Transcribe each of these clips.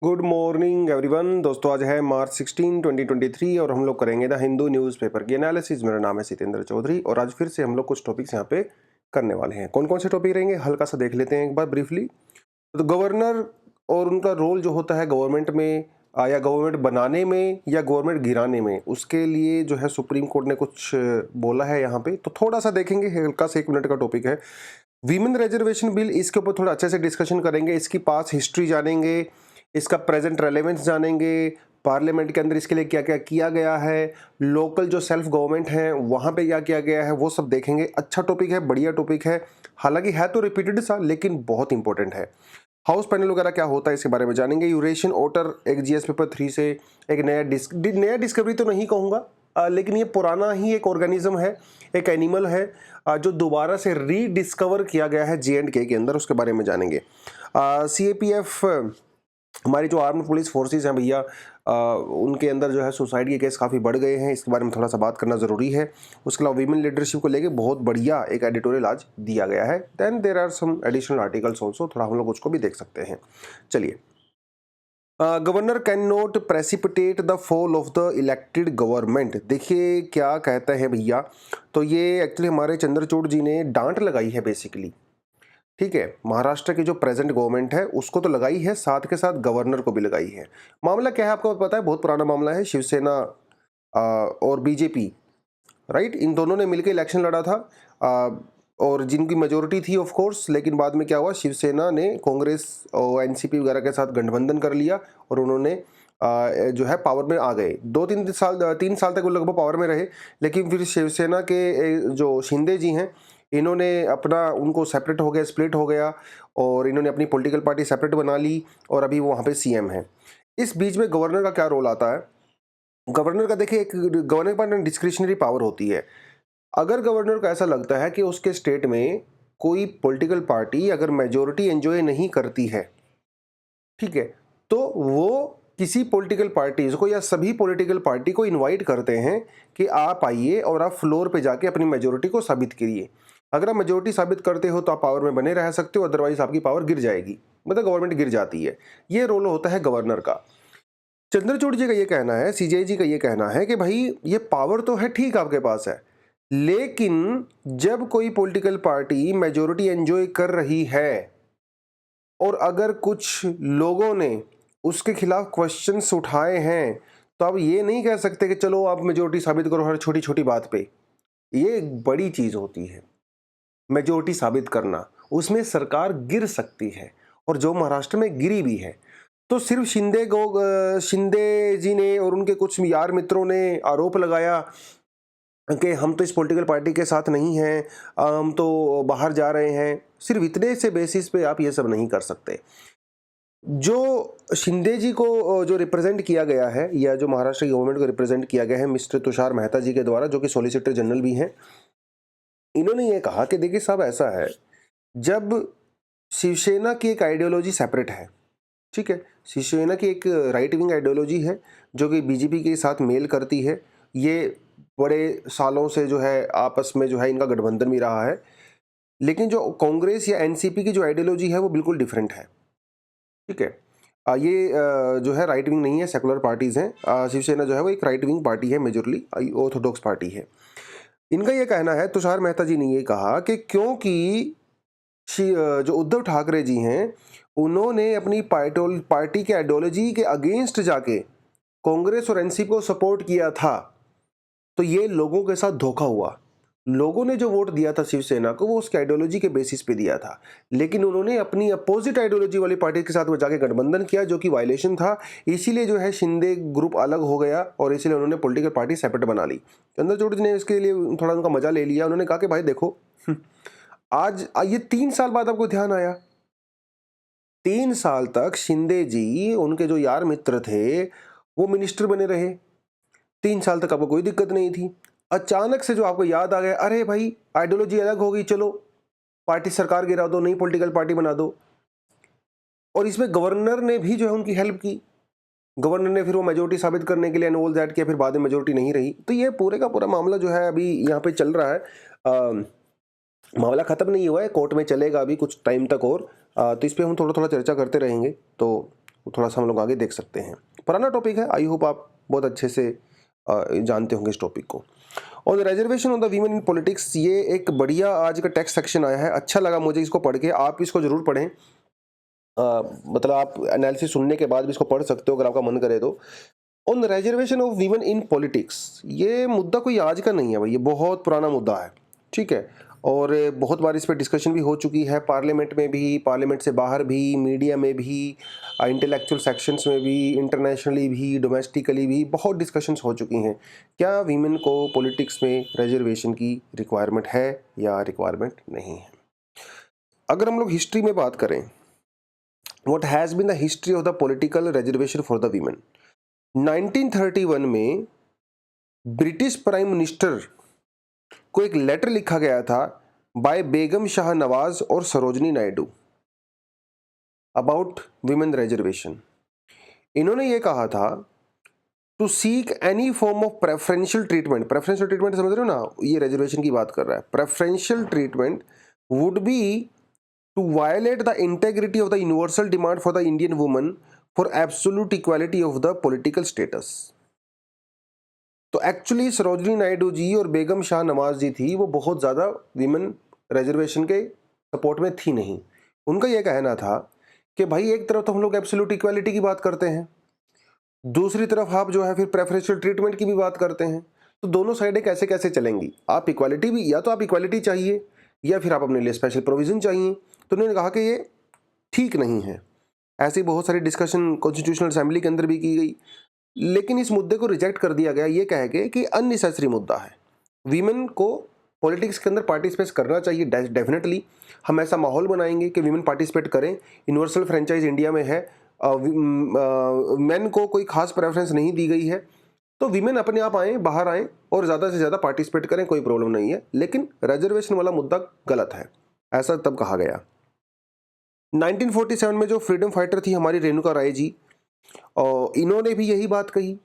Good morning everyone. दोस्तों आज है मार्च 16, 2023 और हम लोग करेंगे द हिंदू न्यूज़पेपर की एनालिसिस। मेरा नाम है सितेंद्र चौधरी और आज फिर से हम लोग कुछ टॉपिक्स यहाँ पे करने वाले हैं। कौन कौन से टॉपिक रहेंगे हल्का सा देख लेते हैं एक बार ब्रीफली। तो गवर्नर और उनका रोल जो होता है गवर्नमेंट में या गवर्नमेंट बनाने में या गवर्नमेंट गिराने में, उसके लिए जो है सुप्रीम कोर्ट ने कुछ बोला है यहाँ पे, तो थोड़ा सा देखेंगे। हल्का सा 1 मिनट का टॉपिक है वीमेन रिजर्वेशन बिल। इसके ऊपर थोड़ा अच्छे से डिस्कशन करेंगे, इसकी पास्ट हिस्ट्री जानेंगे, इसका प्रेजेंट रेलेवेंस जानेंगे, पार्लियामेंट के अंदर इसके लिए क्या क्या किया गया है, लोकल जो सेल्फ गवर्नमेंट है वहाँ पे क्या किया गया है, वो सब देखेंगे। अच्छा टॉपिक है, बढ़िया टॉपिक है, हालांकि है तो रिपीटेड सा लेकिन बहुत इंपॉर्टेंट है। हाउस पैनल वगैरह क्या होता है इसके बारे में जानेंगे। यूरेशियन ओटर एक जीएस पेपर 3 से एक नया डिस्कवरी तो नहीं कहूँगा, लेकिन ये पुराना ही एक ऑर्गेनिज्म है, एक एनिमल है जो दोबारा से रीडिस्कवर किया गया है J&K के अंदर, उसके बारे में जानेंगे। CAPF हमारी जो आर्म्ड पुलिस फोर्सेस हैं भैया, उनके अंदर जो है सुसाइड के केस काफ़ी बढ़ गए हैं, इसके बारे में थोड़ा सा बात करना ज़रूरी है। उसके अलावा वीमेन लीडरशिप को लेके बहुत बढ़िया एक एडिटोरियल आज दिया गया है। Then there are some additional articles also, थोड़ा हम लोग उसको भी देख सकते हैं। चलिए, governor can not precipitate the fall of the elected government. देखिए क्या कहते हैं भैया, तो ये एक्चुअली हमारे चंद्रचूड़ जी ने डांट लगाई है बेसिकली। ठीक है, महाराष्ट्र की जो प्रेजेंट गवर्नमेंट है उसको तो लगाई है, साथ के साथ गवर्नर को भी लगाई है। मामला क्या है आपको पता है, बहुत पुराना मामला है। शिवसेना और बीजेपी, राइट, इन दोनों ने मिलकर इलेक्शन लड़ा था और जिनकी मेजोरिटी थी ऑफ कोर्स, लेकिन बाद में क्या हुआ, शिवसेना ने कांग्रेस और एनसीपी वगैरह के साथ गठबंधन कर लिया और उन्होंने जो है पावर में आ गए। 3 साल तक वो लगभग पावर में रहे, लेकिन फिर शिवसेना के जो शिंदे जी हैं, इन्होंने अपना, उनको सेपरेट हो गया, स्प्लिट हो गया और इन्होंने अपनी पॉलिटिकल पार्टी सेपरेट बना ली और अभी वो वहाँ पे सीएम है। इस बीच में गवर्नर का क्या रोल आता है? गवर्नर का देखिए, एक गवर्नर के पास डिस्क्रिशनरी पावर होती है। अगर गवर्नर को ऐसा लगता है कि उसके स्टेट में कोई पॉलिटिकल पार्टी अगर मेजोरिटी एंजॉय नहीं करती है, ठीक है, तो वो किसी पॉलिटिकल पार्टीज को या सभी पॉलिटिकल पार्टी को इनवाइट करते हैं कि आप आइए और आप फ्लोर पे जाके अपनी मेजोरिटी को साबित करिए। अगर आप मेजोरिटी साबित करते हो तो आप पावर में बने रह सकते हो, अदरवाइज आपकी पावर गिर जाएगी, मतलब गवर्नमेंट गिर जाती है। ये रोल होता है गवर्नर का। चंद्रचूड़ जी का ये कहना है, सीजेआई जी का ये कहना है कि भाई ये पावर तो है, ठीक आपके पास है, लेकिन जब कोई पॉलिटिकल पार्टी मेजोरिटी एंजॉय कर रही है और अगर कुछ लोगों ने उसके खिलाफ क्वेश्चंस उठाए हैं, तो आप ये नहीं कह सकते कि चलो आप मेजोरिटी साबित करो हर छोटी छोटी बात पे। ये एक बड़ी चीज होती है मेजोरिटी साबित करना, उसमें सरकार गिर सकती है और जो महाराष्ट्र में गिरी भी है। तो सिर्फ शिंदे जी ने और उनके कुछ यार मित्रों ने आरोप लगाया कि हम तो इस पॉलिटिकल पार्टी के साथ नहीं हैं, हम तो बाहर जा रहे हैं, सिर्फ इतने से बेसिस पे आप ये सब नहीं कर सकते। जो शिंदे जी को जो रिप्रेजेंट किया गया है या जो महाराष्ट्र गवर्नमेंट को रिप्रेजेंट किया गया है मिस्टर तुषार मेहता जी के द्वारा, जो कि सॉलिसिटर जनरल भी हैं, इन्होंने ये कहा कि देखिए साहब, ऐसा है, जब शिवसेना की एक आइडियोलॉजी सेपरेट है, ठीक है, शिवसेना की एक राइट विंग आइडियोलॉजी है जो कि बीजेपी के साथ मेल करती है, ये बड़े सालों से जो है आपस में जो है इनका गठबंधन भी रहा है, लेकिन जो कांग्रेस या एनसीपी की जो आइडियोलॉजी है वो बिल्कुल डिफरेंट है। ठीक है, ये जो है राइट विंग नहीं है, सेकुलर पार्टीज हैं। शिवसेना जो है वो एक राइट विंग पार्टी है, मेजोरली ऑर्थोडॉक्स पार्टी है। इनका ये कहना है, तुषार मेहता जी ने ये कहा कि क्योंकि जो उद्धव ठाकरे जी हैं, उन्होंने अपनी पार्टी के आइडियोलॉजी के अगेंस्ट जाके कांग्रेस और एनसीपी को सपोर्ट किया था, तो ये लोगों के साथ धोखा हुआ। लोगों ने जो वोट दिया था शिवसेना को, वो उसकी आइडियोलॉजी के बेसिस पे दिया था, लेकिन उन्होंने अपनी अपोजिट आइडियोलॉजी वाली पार्टी के साथ वो जाके गठबंधन किया, जो कि वायलेशन था। इसीलिए जो है शिंदे ग्रुप अलग हो गया और इसीलिए उन्होंने पॉलिटिकल पार्टी सेपरेट बना ली। चंद्रचूड़ जी ने इसके लिए थोड़ा उनका मजा ले लिया। उन्होंने कहा कि भाई देखो, आज ये 3 साल बाद आपको ध्यान आया। 3 साल तक शिंदे जी, उनके जो यार मित्र थे, वो मिनिस्टर बने रहे। 3 साल तक आपको कोई दिक्कत नहीं थी। अचानक से जो आपको याद आ गया, अरे भाई आइडियोलॉजी अलग हो गई, चलो पार्टी सरकार गिरा दो, नई पॉलिटिकल पार्टी बना दो। और इसमें गवर्नर ने भी जो है उनकी हेल्प की। गवर्नर ने फिर वो मेजोरिटी साबित करने के लिए एंड ऑल दैट किया, फिर बाद में मेजोरिटी नहीं रही। तो ये पूरे का पूरा मामला जो है अभी यहाँ पे चल रहा है। मामला खत्म नहीं हुआ है, कोर्ट में चलेगा अभी कुछ टाइम तक और। तो इस पर हम थोड़ा थोड़ा चर्चा करते रहेंगे। तो वो थोड़ा सा हम लोग आगे देख सकते हैं। पुराना टॉपिक है, आई होप आप बहुत अच्छे से जानते होंगे इस टॉपिक को। और reservation of the women in politics, ये एक बढ़िया आज का टेक्स्ट सेक्शन आया है, अच्छा लगा मुझे इसको पढ़ के। आप इसको जरूर पढ़ें, मतलब आप एनालिसिस सुनने के बाद भी इसको पढ़ सकते हो अगर आपका मन करे तो। On reservation of women in politics, ये मुद्दा कोई आज का नहीं है भाई, ये बहुत पुराना मुद्दा है, ठीक है। और बहुत बार इस पर डिस्कशन भी हो चुकी है, पार्लियामेंट में भी, पार्लियामेंट से बाहर भी, मीडिया में भी, इंटेलेक्चुअल सेक्शंस में भी, इंटरनेशनली भी, डोमेस्टिकली भी बहुत डिस्कशंस हो चुकी हैं। क्या वीमेन को पॉलिटिक्स में रिजर्वेशन की रिक्वायरमेंट है या रिक्वायरमेंट नहीं है। अगर हम लोग हिस्ट्री में बात करें, what has been the history of the political reservation for the women, 1931 में ब्रिटिश प्राइम मिनिस्टर को एक लेटर लिखा गया था बाय बेगम शाह नवाज और Sarojini Naidu about women reservation. इन्होंने ये कहा था to seek any form of preferential treatment, preferential treatment समझ रहे हो ना, ये रिजर्वेशन की बात कर रहा है। Preferential treatment would be to violate the integrity of the universal demand for the Indian woman for absolute equality of the political status. तो एक्चुअली सरोजनी नायडू जी और बेगम शाह नवाज जी थी, वो बहुत ज़्यादा विमेन रिजर्वेशन के सपोर्ट में थी नहीं। उनका यह कहना था कि भाई एक तरफ तो हम लोग एब्सोल्यूट इक्वालिटी की बात करते हैं, दूसरी तरफ आप जो है फिर प्रेफरेंशियल ट्रीटमेंट की भी बात करते हैं, तो दोनों साइडें कैसे कैसे चलेंगी। आप इक्वालिटी भी, या तो आप इक्वालिटी चाहिए या फिर आप अपने लिए स्पेशल प्रोविज़न चाहिए। तो उन्होंने कहा कि ये ठीक नहीं है। ऐसी बहुत सारी डिस्कशन कॉन्स्टिट्यूशनल असेंबली के अंदर भी की गई, लेकिन इस मुद्दे को रिजेक्ट कर दिया गया ये कह के कि अननेसेसरी मुद्दा है। वीमेन को पॉलिटिक्स के अंदर पार्टिसिपेट करना चाहिए, डेफिनेटली हम ऐसा माहौल बनाएंगे कि वीमेन पार्टिसिपेट करें। यूनिवर्सल फ्रेंचाइज इंडिया में है, मेन को कोई खास प्रेफरेंस नहीं दी गई है, तो वीमेन अपने आप आएँ, बाहर आएँ और ज़्यादा से ज़्यादा पार्टिसिपेट करें, कोई प्रॉब्लम नहीं है। लेकिन रिजर्वेशन वाला मुद्दा गलत है, ऐसा तब कहा गया। 1947 में जो फ्रीडम फाइटर थी हमारी रेणुका राय जी, और इन्होंने भी यही बात कही।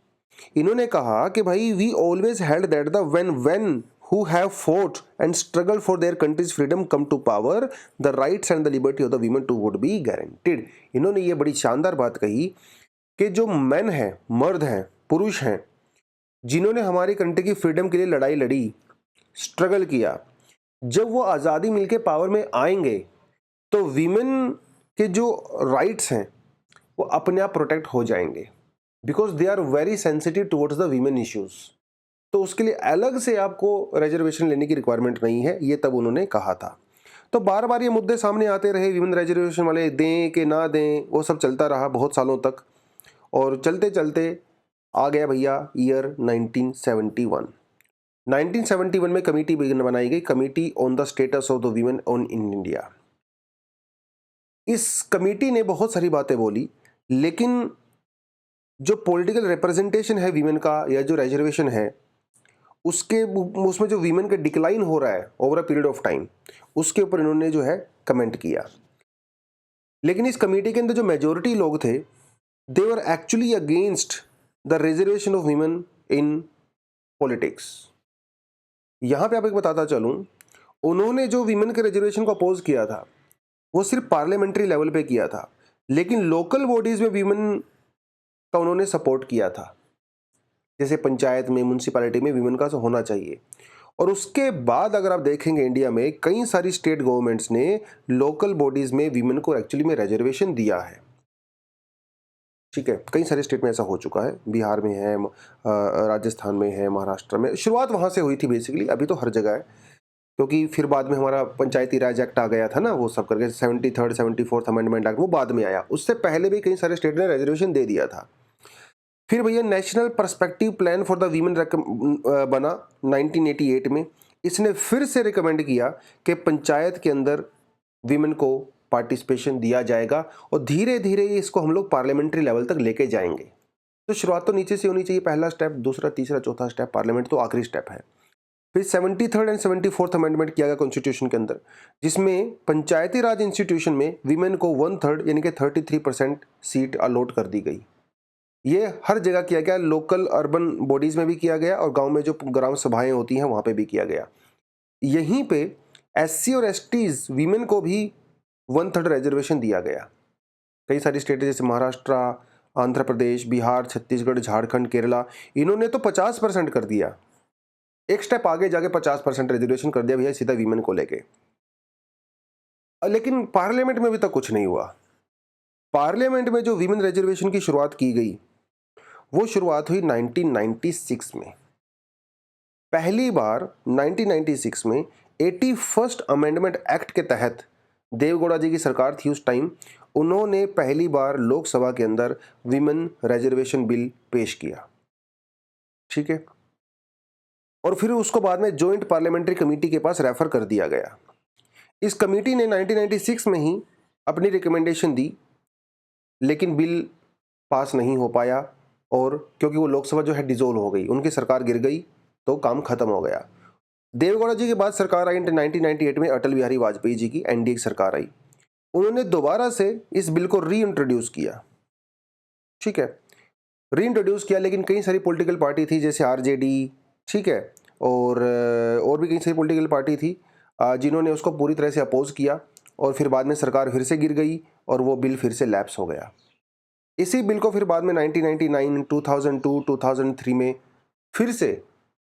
इन्होंने कहा कि भाई we always held that the women who have fought and struggled for their country's freedom come to power, the rights and the liberty of the women too would be guaranteed। इन्होंने ये बड़ी शानदार बात कही कि जो मैन हैं, मर्द हैं, पुरुष हैं, जिन्होंने हमारी कंट्री की फ्रीडम के लिए लड़ाई लड़ी, स्ट्रगल किया, जब वो आज़ादी मिलके पावर में आएंगे तो वीमेन के जो राइट्स हैं वो अपने आप प्रोटेक्ट हो जाएंगे, because they are very sensitive towards the women issues. तो उसके लिए अलग से आपको रिजर्वेशन लेने की रिक्वायरमेंट नहीं है, ये तब उन्होंने कहा था। तो बार बार ये मुद्दे सामने आते रहे, विमेन रिजर्वेशन वाले दें कि ना दें, वो सब चलता रहा बहुत सालों तक। और चलते चलते आ गया भैया ईयर 1971। 1971 में कमेटी बनाई गई, committee on the status of the women on in India. इस कमेटी ने बहुत सारी बातें बोली, लेकिन जो पॉलिटिकल रिप्रेजेंटेशन है वीमेन का, या जो रिजर्वेशन है उसमें जो वीमेन का डिक्लाइन हो रहा है over a period of time, उसके ऊपर इन्होंने जो है कमेंट किया। लेकिन इस कमेटी के अंदर जो मेजोरिटी लोग थे, they were actually against the reservation of women in politics. यहां पे आप एक बताता चलूं, उन्होंने जो वीमेन के रिजर्वेशन को अपोज किया था वो सिर्फ पार्लियामेंट्री लेवल पे किया था, लेकिन लोकल बॉडीज में वीमेन का उन्होंने सपोर्ट किया था। जैसे पंचायत में, म्यूनसिपैलिटी में वीमेन का होना चाहिए। और उसके बाद अगर आप देखेंगे इंडिया में कई सारी स्टेट गवर्नमेंट्स ने लोकल बॉडीज में वीमेन को एक्चुअली में रिजर्वेशन दिया है, ठीक है। कई सारे स्टेट में ऐसा हो चुका है, बिहार में है, राजस्थान में है, महाराष्ट्र में। शुरुआत वहाँ से हुई थी बेसिकली, अभी तो हर जगह है, क्योंकि फिर बाद में हमारा पंचायती राज एक्ट आ गया था ना, वो सब करके 73rd 74th अमेंडमेंट एक्ट वो बाद में आया। उससे पहले भी कई सारे स्टेट ने रिजर्वेशन दे दिया था। फिर भैया national perspective plan for the women बना 1988 में। इसने फिर से रिकमेंड किया कि पंचायत के अंदर वीमेन को पार्टिसिपेशन दिया जाएगा और धीरे धीरे इसको हम लोग पार्लियामेंट्री लेवल तक लेके जाएंगे। तो शुरुआत तो नीचे से होनी चाहिए, पहला स्टेप, दूसरा, तीसरा, चौथा स्टेप, पार्लियामेंट तो आखिरी स्टेप है। फिर 73rd एंड 74th अमेंडमेंट किया गया कॉन्स्टिट्यूशन के अंदर, जिसमें पंचायती राज इंस्टीट्यूशन में वीमेन को 1/3 यानी कि 33% सीट अलॉट कर दी गई। ये हर जगह किया गया, लोकल अर्बन बॉडीज में भी किया गया और गांव में जो ग्राम सभाएं होती हैं वहां पे भी किया गया। यहीं पे एससी और एसटीज वीमेन को भी 1/3 रिजर्वेशन दिया गया। कई सारी स्टेट जैसे महाराष्ट्र, आंध्र प्रदेश, बिहार, छत्तीसगढ़, झारखंड, केरला, इन्होंने तो 50% कर दिया, एक स्टेप आगे जाके 50% रिजर्वेशन कर दिया भैया सीधा वीमेन को लेके। लेकिन पार्लियामेंट में अभी तक कुछ नहीं हुआ। पार्लियामेंट में जो वीमेन रिजर्वेशन की शुरुआत की गई वो शुरुआत हुई 1996 में। पहली बार 1996 में 81st अमेंडमेंट एक्ट के तहत देवगौड़ा जी की सरकार थी उस टाइम, उन्होंने पहली बार लोकसभा के अंदर विमेन रिजर्वेशन बिल पेश किया, ठीक है। और फिर उसको बाद में जॉइंट पार्लियामेंट्री कमेटी के पास रेफर कर दिया गया। इस कमेटी ने 1996 में ही अपनी रिकमेंडेशन दी, लेकिन बिल पास नहीं हो पाया, और क्योंकि वो लोकसभा जो है डिसॉल्व हो गई, उनकी सरकार गिर गई, तो काम खत्म हो गया। देवगौड़ा जी के बाद सरकार आई 1998 में, अटल बिहारी वाजपेयी जी की एनडीए की सरकार आई, उन्होंने दोबारा से इस बिल को री इंट्रोड्यूस किया, ठीक है, री इंट्रोड्यूस किया। लेकिन कई सारी पॉलिटिकल पार्टी थी जैसे आरजेडी, ठीक है, और भी कई सारी पॉलिटिकल पार्टी थी जिन्होंने उसको पूरी तरह से अपोज किया, और फिर बाद में सरकार फिर से गिर गई और वो बिल फिर से लैप्स हो गया। इसी बिल को फिर बाद में 1999, 2002, 2003 में फिर से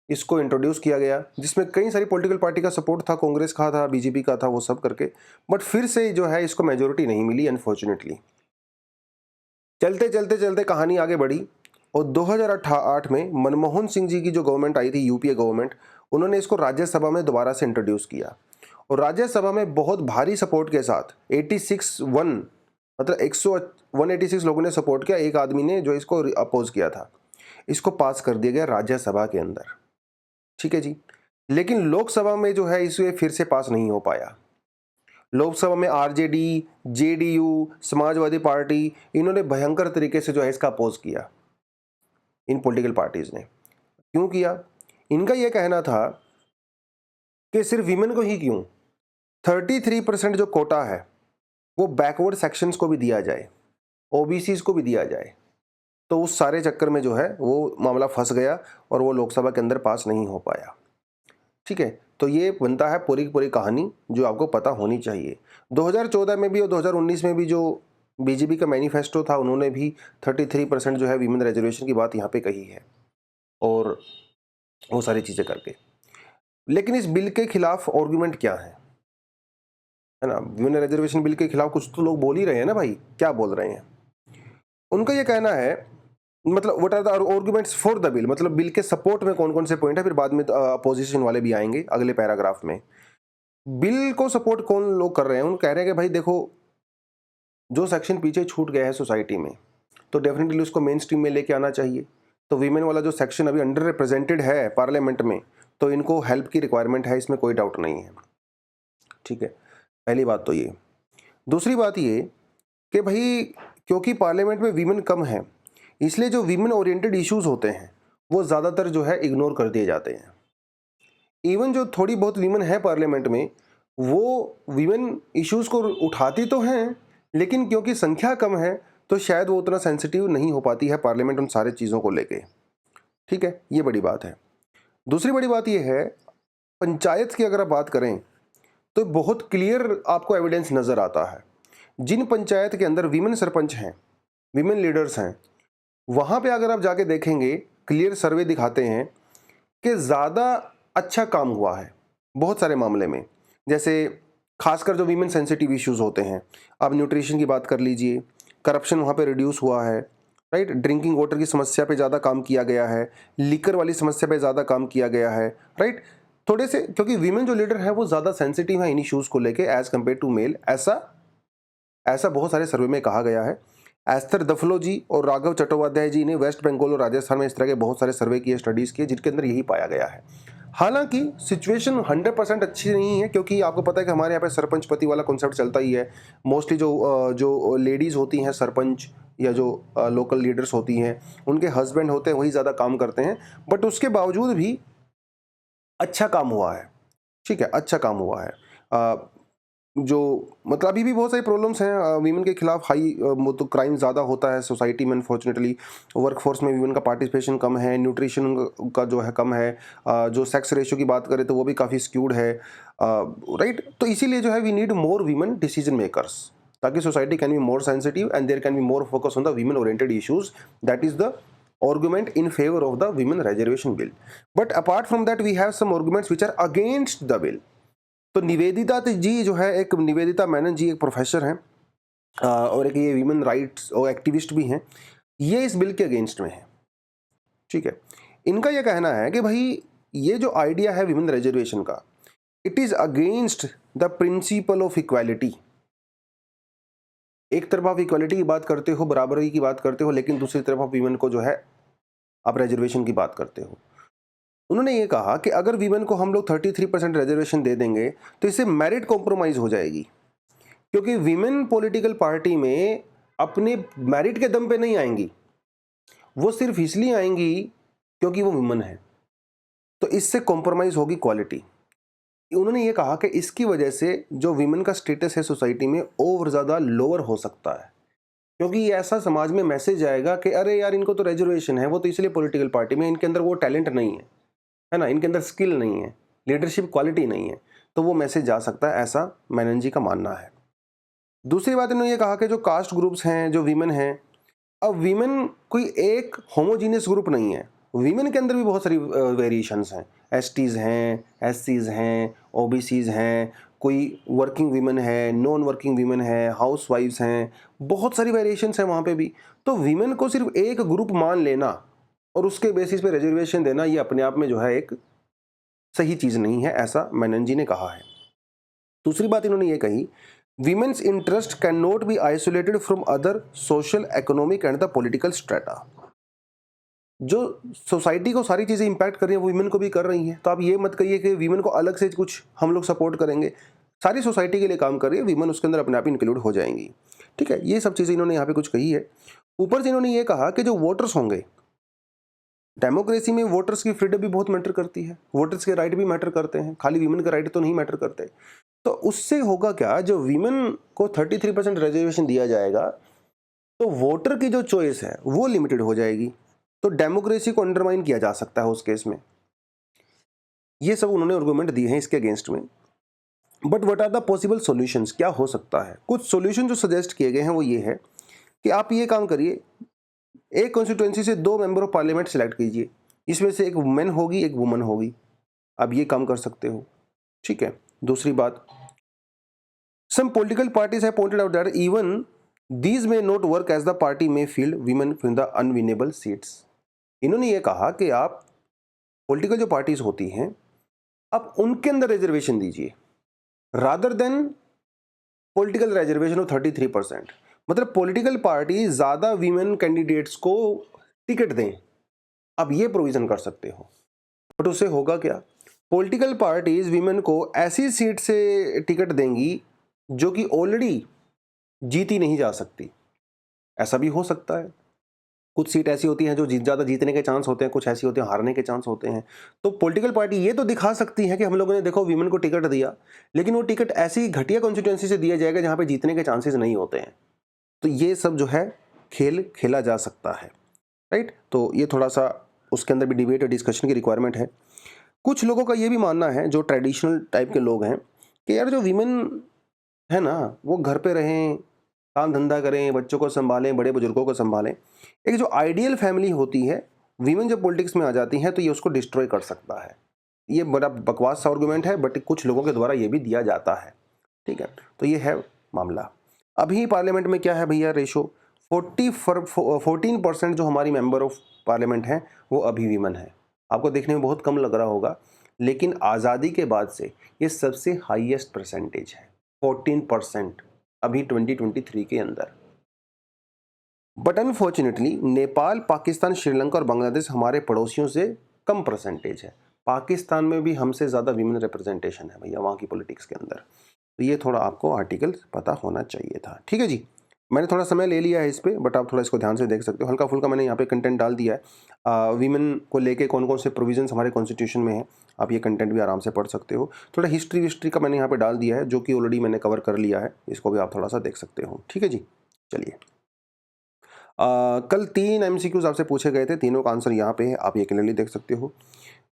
इसको इंट्रोड्यूस किया गया, जिसमें कई सारी पॉलिटिकल पार्टी का सपोर्ट था, कांग्रेस का था, बीजेपी का था, वो सब करके, बट फिर से जो है इसको मेजोरिटी नहीं मिली अनफॉर्चुनेटली। चलते चलते चलते कहानी आगे बढ़ी, और 2008 में मनमोहन सिंह जी की जो गवर्नमेंट आई थी, यूपीए गवर्नमेंट, उन्होंने इसको राज्यसभा में दोबारा से इंट्रोड्यूस किया, और राज्यसभा में बहुत भारी सपोर्ट के साथ 86-1 मतलब 186 लोगों ने सपोर्ट किया, एक आदमी ने जो इसको अपोज किया था, इसको पास कर दिया गया राज्यसभा के अंदर, ठीक है जी। लेकिन लोकसभा में जो है इसे फिर से पास नहीं हो पाया। लोकसभा में आरजेडी, जेडीयू, समाजवादी पार्टी, इन्होंने भयंकर तरीके से जो है इसका अपोज किया। इन पॉलिटिकल पार्टीज ने क्यों किया? इनका यह कहना था कि सिर्फ विमेन को ही क्यों, 33% जो कोटा है वो बैकवर्ड सेक्शंस को भी दिया जाए, ओबीसीज को भी दिया जाए। तो उस सारे चक्कर में जो है वो मामला फंस गया और वो लोकसभा के अंदर पास नहीं हो पाया, ठीक है। तो ये बनता है पूरी की पूरी कहानी जो आपको पता होनी चाहिए। 2014 में भी और 2019 में भी जो बीजेपी का मैनिफेस्टो था, उन्होंने भी 33% जो है वीमेन रिजर्वेशन की बात यहाँ पे कही है, और वो सारी चीज़ें करके। लेकिन इस बिल के खिलाफ आर्गुमेंट क्या है ना? वीमेन रिजर्वेशन बिल के खिलाफ कुछ तो लोग बोल ही रहे हैं ना भाई, क्या बोल रहे हैं? उनका ये कहना है, मतलब what are the arguments for the bill, मतलब बिल के सपोर्ट में कौन कौन से पॉइंट है, फिर बाद में अपोजिशन वाले भी आएंगे अगले पैराग्राफ में। बिल को सपोर्ट कौन लोग कर रहे हैं? उन कह रहे हैं कि भाई देखो, जो सेक्शन पीछे छूट गया है सोसाइटी में, तो डेफिनेटली उसको मेन स्ट्रीम में लेके आना चाहिए। तो वीमेन वाला जो सेक्शन अभी अंडर रिप्रेजेंटेड है पार्लियामेंट में, तो इनको हेल्प की रिक्वायरमेंट है, इसमें कोई डाउट नहीं है, ठीक है। पहली बात तो ये। दूसरी बात ये कि भाई क्योंकि पार्लियामेंट में वीमेन कम है, इसलिए जो वीमेन ओरिएंटेड इश्यूज होते हैं वो ज़्यादातर जो है इग्नोर कर दिए जाते हैं। इवन जो थोड़ी बहुत वीमेन है पार्लियामेंट में, वो वीमेन इश्यूज को उठाती तो हैं, लेकिन क्योंकि संख्या कम है तो शायद वो उतना सेंसिटिव नहीं हो पाती है पार्लियामेंट उन सारे चीज़ों को लेके, ठीक है। ये बड़ी बात है। दूसरी बड़ी बात ये है, पंचायत की अगर आप बात करें तो बहुत क्लियर आपको एविडेंस नज़र आता है। जिन पंचायत के अंदर वीमेन सरपंच हैं, वीमेन लीडर्स हैं, वहाँ पे अगर आप जाके देखेंगे, क्लियर सर्वे दिखाते हैं कि ज़्यादा अच्छा काम हुआ है बहुत सारे मामले में। जैसे खासकर जो वीमेन सेंसिटिव इश्यूज होते हैं, आप न्यूट्रिशन की बात कर लीजिए, करप्शन वहाँ पे रिड्यूस हुआ है, राइट। ड्रिंकिंग वाटर की समस्या पे ज़्यादा काम किया गया है, लिकर वाली समस्या पे ज़्यादा काम किया गया है, राइट। थोड़े से, क्योंकि वीमेन जो लीडर है वो ज़्यादा सेंसिटिव है इन इश्यूज़ को लेके एज़ कम्पेयर टू मेल, ऐसा बहुत सारे सर्वे में कहा गया है। एस्थर दफलो जी और राघव चट्टोपाध्याय जी ने वेस्ट बंगाल और राजस्थान में इस तरह के बहुत सारे सर्वे किए, स्टडीज़ किए, जिनके अंदर यही पाया गया है। हालांकि सिचुएशन 100% अच्छी नहीं है, क्योंकि आपको पता है कि हमारे यहाँ पे सरपंच पति वाला कॉन्सेप्ट चलता ही है। मोस्टली जो लेडीज़ होती हैं सरपंच या जो लोकल लीडर्स होती हैं, उनके हस्बैंड होते हैं, वही ज़्यादा काम करते हैं। बट उसके बावजूद भी अच्छा काम हुआ है, ठीक है, अच्छा काम हुआ है। जो मतलब अभी भी बहुत सारी प्रॉब्लम्स हैं वीमेन के खिलाफ, हाई तो क्राइम ज़्यादा होता है सोसाइटी में अनफॉर्चुनेटली। वर्कफोर्स में वीमेन का पार्टिसिपेशन कम है, न्यूट्रिशन का जो है कम है, जो सेक्स रेशियो की बात करें तो वो भी काफ़ी स्क्यूड है, राइट। तो इसीलिए जो है we need more women decision makers, ताकि society can be more sensitive and there can be more focus on the women oriented issues. That is the argument in favor of the women reservation bill. But apart from that we have some arguments which are against the bill. तो निवेदिता जी जो है, एक निवेदिता मेनन जी एक professor हैं और एक ये women rights और एक्टिविस्ट भी हैं, ये इस बिल के अगेंस्ट में है. ठीक है, इनका ये कहना है कि भाई ये जो आइडिया है विमेन रिजर्वेशन का, it is against the principle of equality. एक तरफ आप इक्वालिटी की बात करते हो, बराबरी की बात करते हो, लेकिन दूसरी तरफ आप वीमेन को जो है आप रिजर्वेशन की बात करते हो. उन्होंने ये कहा कि अगर वीमेन को हम लोग 33% रिजर्वेशन दे देंगे तो इससे मेरिट कॉम्प्रोमाइज हो जाएगी, क्योंकि वीमेन पॉलिटिकल पार्टी में अपने मेरिट के दम पे नहीं आएंगी, वो सिर्फ इसलिए आएंगी क्योंकि वो वुमन है. तो इससे कॉम्प्रोमाइज होगी क्वालिटी. उन्होंने ये कहा कि इसकी वजह से जो वीमेन का स्टेटस है सोसाइटी में और ज़्यादा लोअर हो सकता है, क्योंकि ये ऐसा समाज में मैसेज आएगा कि अरे यार इनको तो रिजर्वेशन है, वो तो इसलिए पॉलिटिकल पार्टी में, इनके अंदर वो टैलेंट नहीं है ना, इनके अंदर स्किल नहीं है, लीडरशिप क्वालिटी नहीं है. तो वो मैसेज जा सकता है, ऐसा मेनन जी का मानना है. दूसरी बात इन्होंने ये कहा कि जो कास्ट ग्रुप्स हैं, जो वीमेन हैं, अब वीमेन कोई एक होमोजीनियस ग्रुप नहीं है, वीमेन के अंदर भी बहुत सारी वेरिएशंस हैं. एसटीज़ हैं, एससीज़ हैं, ओबीसीज़ हैं, कोई वर्किंग वीमेन है, नॉन वर्किंग वीमेन है, हाउस वाइफ्स हैं, बहुत सारी वेरिएशंस हैं वहाँ पे भी. तो वीमेन को सिर्फ एक ग्रुप मान लेना और उसके बेसिस पे रिजर्वेशन देना, ये अपने आप में जो है एक सही चीज़ नहीं है, ऐसा मेनन जी ने कहा है. दूसरी बात इन्होंने ये कही, women's interest can not be isolated from other social, economic and the political strata. जो सोसाइटी को सारी चीज़ें इंपैक्ट कर रही हैं वो वीमेन को भी कर रही हैं. तो आप ये मत कहिए कि वीमेन को अलग से कुछ हम लोग सपोर्ट करेंगे, सारी सोसाइटी के लिए काम कर रही है, वीमेन उसके अंदर अपने आप इंक्लूड हो जाएंगी. ठीक है, ये सब चीज़ें इन्होंने यहाँ पे कुछ कही है. ऊपर से इन्होंने ये कहा कि जो वोटर्स होंगे, डेमोक्रेसी में वोटर्स की फ्रीडम भी बहुत मैटर करती है, वोटर्स के राइट भी मैटर करते हैं, खाली वीमेन के राइट तो नहीं मैटर करते. तो उससे होगा क्या, जो वीमेन को 33% रिजर्वेशन दिया जाएगा तो वोटर की जो चॉइस है वो लिमिटेड हो जाएगी, तो डेमोक्रेसी को अंडरमाइन किया जा सकता है उस केस में. ये सब उन्होंने आर्गुमेंट दिए हैं इसके अगेंस्ट में. But what are the possible solutions, क्या हो सकता है? कुछ सॉल्यूशन जो सजेस्ट किए गए हैं वो ये है कि आप ये काम करिए, एक कॉन्स्टिट्यूएंसी से 2 मेंबर ऑफ पार्लियामेंट सेलेक्ट कीजिए, इसमें से एक वुमेन होगी, एक वुमन होगी. आप ये काम कर सकते हो. ठीक है. दूसरी बात, some political parties have pointed out that even these may not work as the party may field women from the unwinnable seats. इन्होंने ये कहा कि आप पॉलिटिकल जो पार्टीज होती हैं, आप उनके अंदर रिजर्वेशन दीजिए rather than political reservation of 33%. मतलब पॉलिटिकल पार्टी ज़्यादा वीमेन कैंडिडेट्स को टिकट दें, आप ये प्रोविज़न कर सकते हो. बट उससे होगा क्या, पॉलिटिकल पार्टीज वीमेन को ऐसी सीट से टिकट देंगी जो कि ऑलरेडी जीती नहीं जा सकती. ऐसा भी हो सकता है, कुछ सीट ऐसी होती हैं जो ज़्यादा जीतने के चांस होते हैं, कुछ ऐसी होती हैं हारने के चांस होते हैं. तो पॉलिटिकल पार्टी ये तो दिखा सकती है कि हम लोगों ने देखो वीमेन को टिकट दिया, लेकिन वो टिकट ऐसी घटिया कॉन्स्टिट्यूएंसी से दिया जाएगा जहाँ पे जीतने के चांसेस नहीं होते हैं. तो ये सब जो है खेल खेला जा सकता है, राइट. तो ये थोड़ा सा उसके अंदर भी डिबेट और डिस्कशन की रिक्वायरमेंट है. कुछ लोगों का ये भी मानना है, जो ट्रेडिशनल टाइप के लोग हैं, कि यार जो वीमेन है ना वो घर पे रहें, काम धंधा करें, बच्चों को संभालें, बड़े बुजुर्गों को संभालें. एक जो आइडियल फैमिली होती है, वीमेन जब पॉलिटिक्स में आ जाती हैं तो ये उसको डिस्ट्रॉय कर सकता है. ये बड़ा बकवास सा आर्गुमेंट है, बट कुछ लोगों के द्वारा ये भी दिया जाता है. ठीक है, तो ये है मामला. अभी पार्लियामेंट में क्या है भैया रेशो, 14% जो हमारी मेंबर ऑफ पार्लियामेंट हैं वो अभी वीमेन है. आपको देखने में बहुत कम लग रहा होगा, लेकिन आज़ादी के बाद से ये सबसे हाईएस्ट परसेंटेज है, 14% अभी 2023 के अंदर. बट अनफॉर्चुनेटली नेपाल, पाकिस्तान, श्रीलंका और बांग्लादेश हमारे पड़ोसियों से कम परसेंटेज है. पाकिस्तान में भी हमसे ज़्यादा वीमेन रिप्रेजेंटेशन है भैया वहाँ की पॉलिटिक्स के अंदर. तो ये थोड़ा आपको आर्टिकल पता होना चाहिए था. ठीक है जी, मैंने थोड़ा समय ले लिया है इस पर, बट आप थोड़ा इसको ध्यान से देख सकते हो. हल्का फुल्का मैंने यहाँ पे कंटेंट डाल दिया है. वीमेन को लेके कौन कौन से प्रोविजंस हमारे कॉन्स्टिट्यूशन में है, आप ये कंटेंट भी आराम से पढ़ सकते हो. थोड़ा हिस्ट्री का मैंने यहाँ पे डाल दिया है, जो कि ऑलरेडी मैंने कवर कर लिया है, इसको भी आप थोड़ा सा देख सकते हो. ठीक है जी, चलिए. कल 3 MCQs आपसे पूछे गए थे, तीनों का आंसर यहाँ पे है, आप ये क्लियरली देख सकते हो.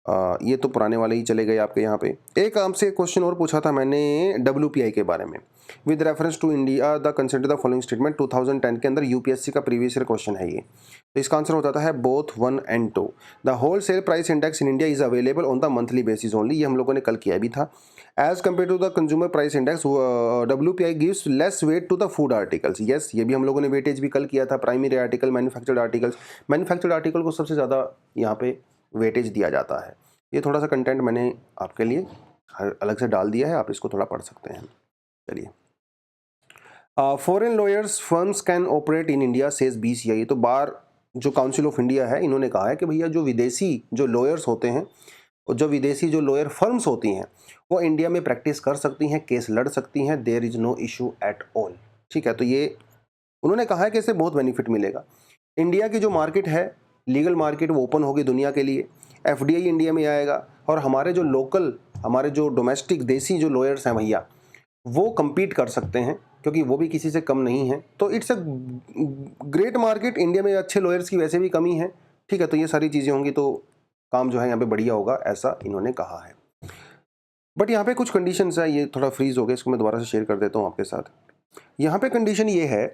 ये तो पुराने वाले ही चले गए आपके यहाँ पे। एक आपसे क्वेश्चन और पूछा था मैंने WPI के बारे में, with reference to India the consider the following statement. 2010 के अंदर UPSC का प्रीवियस ईयर क्वेश्चन है ये। तो इसका आंसर हो जाता है both 1 and 2। The wholesale price index in India is available on the monthly basis only. ये हम लोगों ने कल किया भी था। As compared to the consumer price index WPI gives less weight to the food articles. Yes, ये भी हम लोगों ने वेटेज भी कल किया था। Primary article, manufactured articles, manufactured article को सबसे ज़्यादा यहाँ पे वेटेज दिया जाता है। ये थोड़ा सा कंटेंट मैंने आपके लिए अलग से डाल दिया है, आप इसको थोड़ा पढ़ सकते हैं। चलिए, foreign lawyers firms can operate in India says BCI। तो बार जो काउंसिल ऑफ इंडिया है, इन्होंने कहा है कि भैया जो विदेशी जो लॉयर्स होते हैं और जो विदेशी जो लॉयर फर्म्स होती हैं वो इंडिया में प्रैक्टिस कर सकती हैं, केस लड़ सकती हैं। There is no issue at all. ठीक है, तो ये उन्होंने कहा है कि इससे बहुत बेनिफिट मिलेगा। इंडिया की जो मार्केट है, लीगल मार्केट, वो ओपन होगी दुनिया के लिए। FDI इंडिया में आएगा और हमारे जो लोकल, हमारे जो डोमेस्टिक देसी जो लॉयर्स हैं भैया, वो compete कर सकते हैं क्योंकि वो भी किसी से कम नहीं है। तो it's a great market. India में अच्छे लॉयर्स की वैसे भी कमी है। ठीक है, तो ये सारी चीज़ें होंगी तो काम जो है यहाँ पे बढ़िया होगा, ऐसा इन्होंने कहा है। बट यहाँ पे कुछ कंडीशंस है, ये थोड़ा फ्रीज हो गया, इसको मैं दोबारा से शेयर कर देता हूँ आपके साथ। यहाँ पे कंडीशन ये है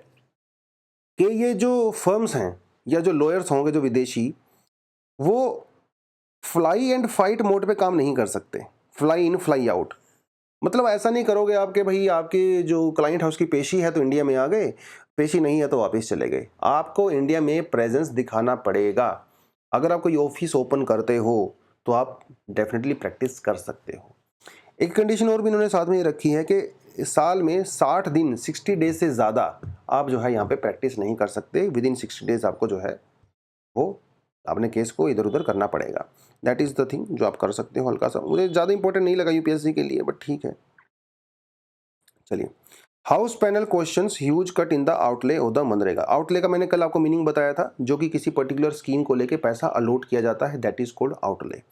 कि ये जो फर्म्स हैं या जो लॉयर्स होंगे जो विदेशी, वो फ्लाई एंड फाइट मोड पे काम नहीं कर सकते। फ्लाई इन फ्लाई आउट मतलब ऐसा नहीं करोगे आप कि भाई आपके जो क्लाइंट हाउस की पेशी है तो इंडिया में आ गए, पेशी नहीं है तो वापस चले गए। आपको इंडिया में प्रेजेंस दिखाना पड़ेगा। अगर आप कोई ऑफिस ओपन करते हो तो आप डेफिनेटली प्रैक्टिस कर सकते हो। एक कंडीशन और भी इन्होंने साथ में ये रखी है कि साल में 60 दिन 60 डेज से ज़्यादा आप जो है यहाँ पे प्रैक्टिस नहीं कर सकते। विद इन 60 डेज आपको जो है वो अपने केस को इधर उधर करना पड़ेगा। दैट इज़ द थिंग जो आप कर सकते हो। हल्का सा मुझे ज़्यादा इंपॉर्टेंट नहीं लगा UPSC के लिए, बट ठीक है। चलिए, house panel questions huge cut in the outlay of the MNREGA. Outlay का मैंने कल आपको मीनिंग बताया था, जो कि किसी पर्टिकुलर स्कीम को लेके पैसा अलॉट किया जाता है, दैट इज कॉल्ड आउटले।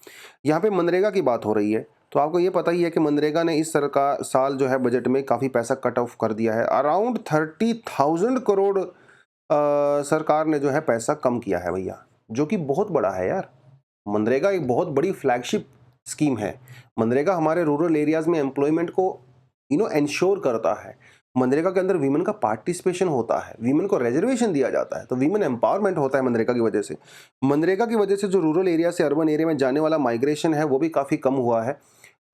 यहाँ पे मनरेगा की बात हो रही है, तो आपको ये पता ही है कि मनरेगा ने इस सरकार साल जो है बजट में काफ़ी पैसा कट ऑफ कर दिया है। अराउंड 30,000 करोड़ सरकार ने जो है पैसा कम किया है भैया, जो कि बहुत बड़ा है यार। मनरेगा एक बहुत बड़ी फ्लैगशिप स्कीम है। मनरेगा हमारे रूरल एरियाज में एम्प्लॉयमेंट को इंश्योर करता है। मनरेगा के अंदर वीमेन का पार्टिसिपेशन होता है, वीमेन को रिजर्वेशन दिया जाता है, तो वीमेन एम्पावरमेंट होता है मनरेगा की वजह से। मनरेगा की वजह से जो रूरल एरिया से अर्बन एरिया में जाने वाला माइग्रेशन है वो भी काफ़ी कम हुआ है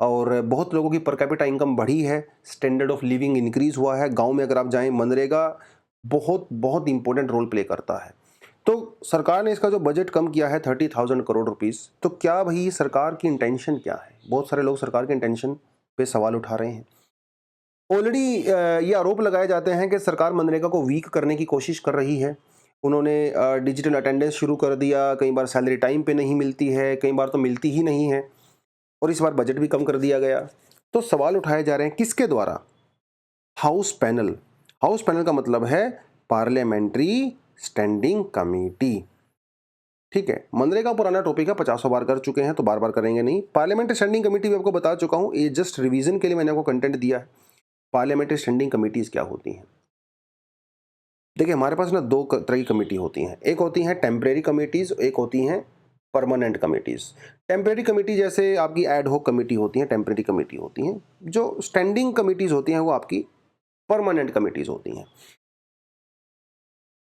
और बहुत लोगों की पर कैपिटा इनकम बढ़ी है, स्टैंडर्ड ऑफ लिविंग इंक्रीज हुआ है। गाँव में अगर आप जाएँ, मनरेगा बहुत बहुत इंपॉर्टेंट रोल प्ले करता है। तो सरकार ने इसका जो बजट कम किया है 30,000 करोड़ रुपीस, तो क्या भाई सरकार की इंटेंशन क्या है? बहुत सारे लोग सरकार के इंटेंशन पे सवाल उठा रहे हैं। ऑलरेडी ये आरोप लगाए जाते हैं कि सरकार मनरेगा को वीक करने की कोशिश कर रही है। उन्होंने डिजिटल अटेंडेंस शुरू कर दिया, कई बार सैलरी टाइम पे नहीं मिलती है, कई बार तो मिलती ही नहीं है, और इस बार बजट भी कम कर दिया गया। तो सवाल उठाए जा रहे हैं किसके द्वारा? House panel. हाउस पैनल का मतलब है पार्लियामेंट्री स्टैंडिंग कमेटी। ठीक है, मनरेगा पुराना टॉपिक है, 50 बार कर चुके हैं तो बार बार करेंगे नहीं। पार्लियामेंट्री स्टैंडिंग कमेटी भी आपको बता चुका हूं, ये जस्ट रिवीजन के लिए मैंने आपको कंटेंट दिया है। पार्लियामेंट्री स्टैंडिंग कमेटीज क्या होती हैं? देखिए, हमारे पास ना दो तरह की कमेटी होती हैं। एक होती हैं टेम्परेरी कमेटीज, एक होती हैं परमानेंट कमेटीज। टेम्परेरी कमेटी जैसे आपकी एड होक कमेटी होती हैं, टेम्परेरी कमेटी होती हैं। जो स्टैंडिंग कमेटीज होती हैं वो आपकी परमानेंट कमेटीज होती हैं।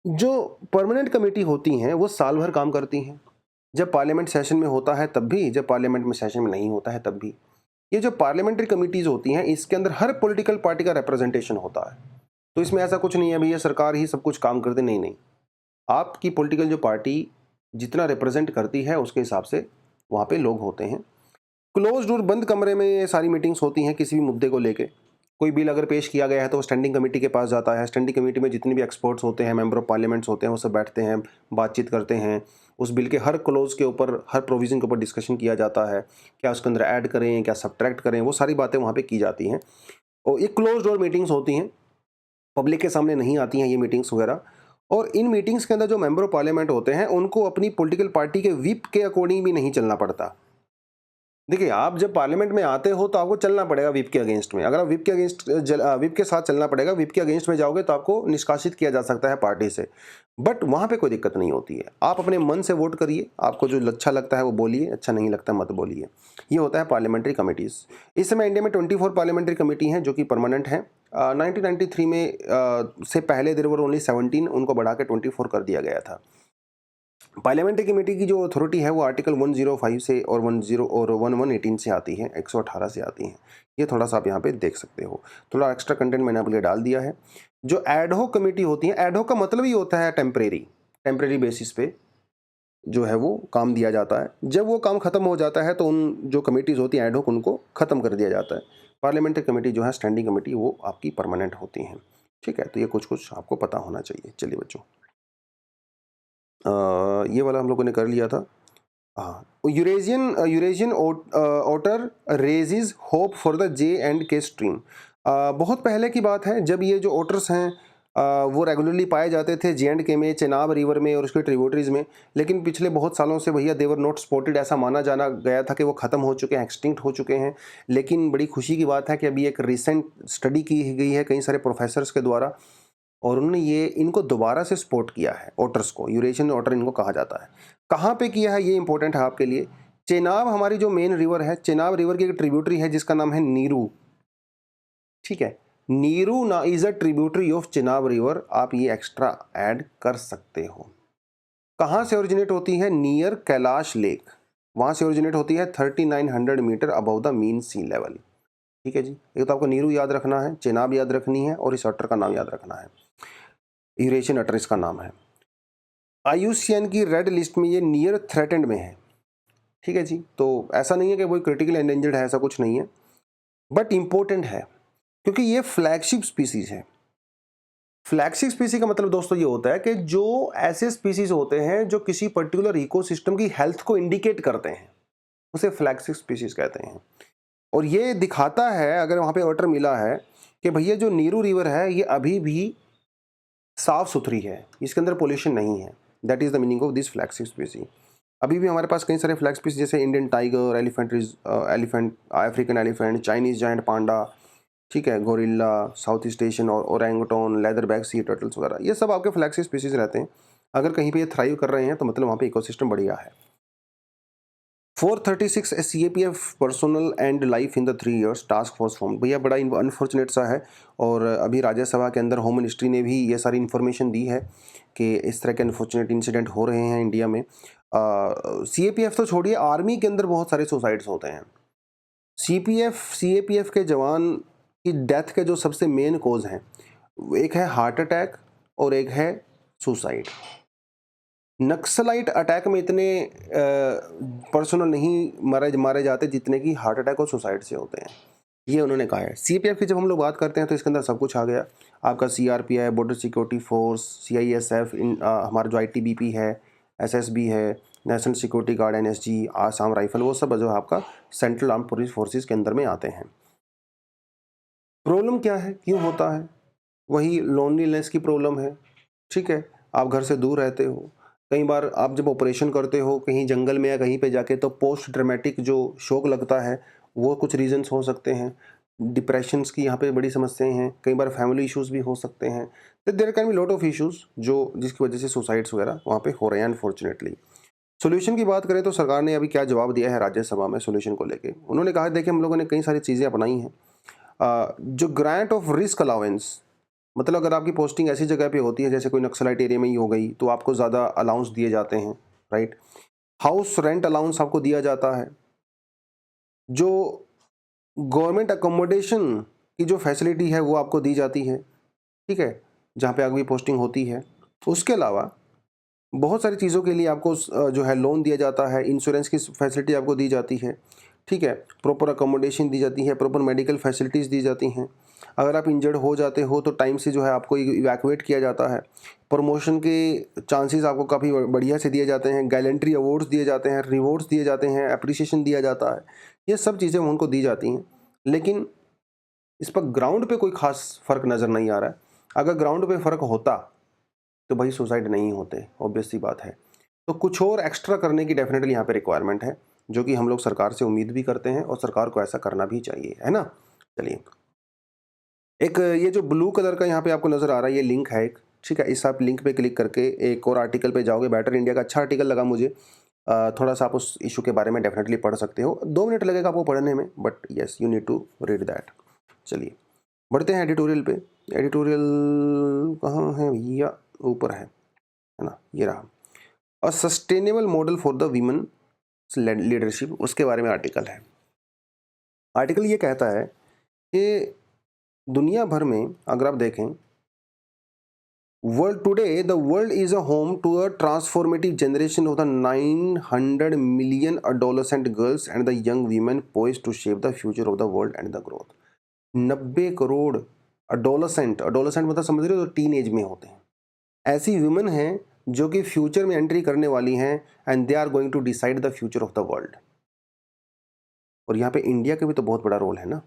जो परमानेंट कमेटी होती हैं वो साल भर काम करती हैं, जब पार्लियामेंट सेशन में होता है तब भी, जब पार्लियामेंट में सेशन में नहीं होता है तब भी। ये जो पार्लियामेंट्री कमेटीज होती हैं इसके अंदर हर पॉलिटिकल पार्टी का रिप्रेजेंटेशन होता है। तो इसमें ऐसा कुछ नहीं है भैया सरकार ही सब कुछ काम कर दे, नहीं नहीं। आपकी पॉलिटिकल जो पार्टी जितना रिप्रेजेंट करती है उसके हिसाब से वहाँ पे लोग होते हैं। क्लोज डोर, बंद कमरे में ये सारी मीटिंग्स होती हैं किसी भी मुद्दे को लेके। कोई बिल अगर पेश किया गया है तो वो स्टैंडिंग कमेटी के पास जाता है। स्टैंडिंग कमेटी में जितने भी एक्सपर्ट्स होते हैं, मेंबर ऑफ पार्लियामेंट्स होते हैं, वो सब बैठते हैं, बातचीत करते हैं। उस बिल के हर क्लोज के ऊपर, हर प्रोविज़न के ऊपर डिस्कशन किया जाता है, क्या उसके अंदर ऐड करें, क्या सब्ट्रैक्ट करें, वो सारी बातें वहाँ पे की जाती हैं। और एक क्लोज डोर मीटिंग्स होती हैं, पब्लिक के सामने नहीं आती हैं ये मीटिंग्स वगैरह। और इन मीटिंग्स के अंदर जो मेंबर ऑफ पार्लियामेंट होते हैं उनको अपनी पॉलिटिकल पार्टी के व्हिप के अकॉर्डिंग भी नहीं चलना पड़ता। देखिए, आप जब पार्लियामेंट में आते हो तो आपको चलना पड़ेगा व्हिप के अगेंस्ट में। अगर आप व्हिप के अगेंस्ट व्हिप के साथ चलना पड़ेगा, व्हिप के अगेंस्ट में जाओगे तो आपको निष्कासित किया जा सकता है पार्टी से। बट वहाँ पे कोई दिक्कत नहीं होती है। आप अपने मन से वोट करिए, आपको जो अच्छा लगता है वो बोलिए, अच्छा नहीं लगता मत बोलिए। ये होता है पार्लियामेंट्री कमिटीज़। इस समय इंडिया में 24 पार्लियामेंट्री कमेटी हैं जो कि परमानेंट हैं। 1993 में से पहले देयर वर ओनली 17, उनको बढ़ा के 24 कर दिया गया था। पार्लियामेंट्री कमेटी की जो अथॉरिटी है वो आर्टिकल 105 से और 1118 से आती है, 118 से आती है। ये थोड़ा सा आप यहाँ पे देख सकते हो। थोड़ा एक्स्ट्रा कंटेंट मैंने आपके लिए डाल दिया है। जो एडहॉक कमेटी होती है, एडहॉक का मतलब ही होता है टेम्परेरी बेसिस पे जो है वो काम दिया जाता है। जब वो काम खत्म हो जाता है तो उन जो कमेटीज होती हैं एडहॉक, उनको खत्म कर दिया जाता है। पार्लियामेंट्री कमेटी जो है स्टैंडिंग कमेटी, वो आपकी परमानेंट होती हैं। ठीक है, तो ये कुछ आपको पता होना चाहिए। चलिए बच्चों, ये वाला हम लोगों ने कर लिया था। हाँ, Eurasian otter raises hope for the J and K stream. बहुत पहले की बात है जब ये जो ओटर्स हैं वो रेगुलरली पाए जाते थे जे एंड के में, चेनाब रिवर में और उसके ट्रिब्यूटरीज में। लेकिन पिछले बहुत सालों से भैया देवर नॉट स्पॉटेड, ऐसा माना जाना गया था कि वो ख़त्म हो चुके हैं, एक्सटिंक्ट हो चुके हैं। लेकिन बड़ी खुशी की बात है कि अभी एक रिसेंट स्टडी की गई है कई सारे प्रोफेसर्स के द्वारा, और उन्होंने ये इनको दोबारा से स्पॉट किया है, ओटर्स को। यूरेशियन ओटर इनको कहा जाता है। कहाँ पे किया है ये इंपॉर्टेंट है आपके लिए। चेनाब हमारी जो मेन रिवर है, चेनाब रिवर की एक ट्रिब्यूटरी है जिसका नाम है नीरू। ठीक है, नीरू ना is a tributary of Chenab river, आप ये एक्स्ट्रा ऐड कर सकते हो। कहाँ से ओरिजिनेट होती है? नियर कैलाश लेक, वहाँ से ओरिजिनेट होती है 3900 metre above the mean sea level. ठीक है जी, एक तो आपको नीरू याद रखना है, चेनाब याद रखनी है, और इस अटर का नाम याद रखना है। यूरेशियन अटर इसका नाम है। IUCN की रेड लिस्ट में ये नियर थ्रेटेंड में है। ठीक है जी, तो ऐसा नहीं है कि वो क्रिटिकल एंडेंजर्ड है, ऐसा कुछ नहीं है, बट इंपॉर्टेंट है क्योंकि ये फ्लैगशिप स्पीसीज है। फ्लैगशिप स्पीसी का मतलब दोस्तों ये होता है कि जो ऐसे स्पीसीज होते हैं जो किसी पर्टिकुलर इकोसिस्टम की हेल्थ को इंडिकेट करते हैं, उसे फ्लैगशिप स्पीसीज कहते हैं। और ये दिखाता है, अगर वहाँ पे ऑर्डर मिला है कि भैया जो नीरू रिवर है ये अभी भी साफ सुथरी है, इसके अंदर पोल्यूशन नहीं है। That is the meaning of this flagship species. अभी भी हमारे पास कई सारे फ्लैग स्पीसी जैसे Indian tiger, elephant, African elephant, Chinese giant panda, ठीक है, गोरिल्ला, साउथ ईस्ट एशियन और ओरेंगुटन, लेदरबैक सी टर्टल्स वगैरह, ये सब आपके फ्लैगशिप स्पीसीज रहते हैं। अगर कहीं पे ये थ्राइव कर रहे हैं तो मतलब वहाँ पे इकोसिस्टम बढ़िया है। 436 CAPF personal and life in the 3 years task force form. भैया बड़ा अनफॉर्चुनेट सा है, और अभी राज्यसभा के अंदर होम मिनिस्ट्री ने भी ये सारी इन्फॉर्मेशन दी है कि इस तरह के अनफॉर्चुनेट इंसिडेंट हो रहे हैं इंडिया में। CAPF तो छोड़िए, आर्मी के अंदर बहुत सारे सुसाइड्स होते हैं। CAPF के जवान की डेथ के जो सबसे मेन कोज हैं, एक है हार्ट अटैक और एक है सुसाइड। नक्सलाइट अटैक में इतने पर्सनल नहीं मारे जाते जितने की हार्ट अटैक और सुसाइड से होते हैं, ये उन्होंने कहा है। CAPF की जब हम लोग बात करते हैं तो इसके अंदर सब कुछ आ गया। आपका CRPI, border security force, CISF, हमारा जो ITBP है, SSB है, national security guard, NSG, Assam rifle, वो सब जो है आपका सेंट्रल आर्म पुलिस फोर्सेस के अंदर में आते हैं। प्रॉब्लम क्या है, क्यों होता है? वही लोनलीनेस की प्रॉब्लम है। ठीक है, आप घर से दूर रहते हो, कई बार आप जब ऑपरेशन करते हो कहीं जंगल में या कहीं पे जाके, तो पोस्ट ड्रामेटिक जो शोक लगता है, वो कुछ रीजंस हो सकते हैं। डिप्रेशंस की यहाँ पे बड़ी समस्याएं हैं, कई बार फैमिली इश्यूज भी हो सकते हैं। तो there can be lot of issues जो जिसकी वजह से सुसाइड्स वगैरह वहाँ पे हो रहे हैं अनफॉर्चुनेटली। सोल्यूशन की बात करें तो सरकार ने अभी क्या जवाब दिया है राज्यसभा में सोल्यूशन को लेके। उन्होंने कहा, देखिए हम लोगों ने कई सारी चीज़ें अपनाई हैं। जो ग्रांट ऑफ रिस्क अलाउंस, मतलब अगर आपकी पोस्टिंग ऐसी जगह पे होती है जैसे कोई नक्सलाइट एरिया में ही हो गई, तो आपको ज़्यादा अलाउंस दिए जाते हैं, राइट। हाउस रेंट अलाउंस आपको दिया जाता है। जो गवर्नमेंट अकोमोडेशन की जो फैसिलिटी है वो आपको दी जाती है, ठीक है, जहाँ पे आपकी पोस्टिंग होती है। उसके अलावा बहुत सारी चीज़ों के लिए आपको जो है लोन दिया जाता है, इंश्योरेंस की फैसिलिटी आपको दी जाती है, ठीक है, प्रॉपर अकोमोडेशन दी जाती है, प्रॉपर मेडिकल फैसिलिटीज़ दी जाती हैं। अगर आप इंजर्ड हो जाते हो तो टाइम से जो है आपको इवैक्यूएट किया जाता है। प्रमोशन के चांसेस आपको काफ़ी बढ़िया से दिए जाते हैं, गैलेंट्री अवार्ड्स दिए जाते हैं, रिवॉर्ड्स दिए जाते हैं, अप्रिसिएशन दिया जाता है। ये सब चीज़ें उनको दी जाती हैं, लेकिन इस पर ग्राउंड पे कोई ख़ास फ़र्क नज़र नहीं आ रहा है। अगर ग्राउंड पे फ़र्क होता तो भाई सुसाइड नहीं होते, ऑब्वियस सी बात है। तो कुछ और एक्स्ट्रा करने की डेफिनेटली यहाँ पे रिक्वायरमेंट है। जो कि हम लोग सरकार से उम्मीद भी करते हैं और सरकार को ऐसा करना भी चाहिए, है ना। चलिए, एक ये जो ब्लू कलर का यहाँ पे आपको नज़र आ रहा है, ये लिंक है एक, ठीक है। इस आप लिंक पे क्लिक करके एक और आर्टिकल पे जाओगे। बेटर इंडिया का अच्छा आर्टिकल लगा मुझे। थोड़ा सा आप उस इशू के बारे में डेफिनेटली पढ़ सकते हो। 2 मिनट लगेगा आपको पढ़ने में, but yes you need to read that. चलिए बढ़ते हैं एडिटोरियल पे। एडिटोरियल कहाँ है भैया? ऊपर है ना, ये रहा। A sustainable model for the women leadership, उसके बारे में आर्टिकल है। आर्टिकल ये कहता है कि दुनिया भर में अगर आप देखें, world today the world is a home to a transformative generation of the 900 million adolescent girls and the young women poised to shape the future of the world and the growth. 90 crore adolescent मतलब समझ रहे हो, तो teen age में होते हैं, ऐसी women हैं जो कि फ्यूचर में एंट्री करने वाली हैं and they are going to decide the future of the world. और यहाँ पे इंडिया का भी तो बहुत बड़ा रोल है ना।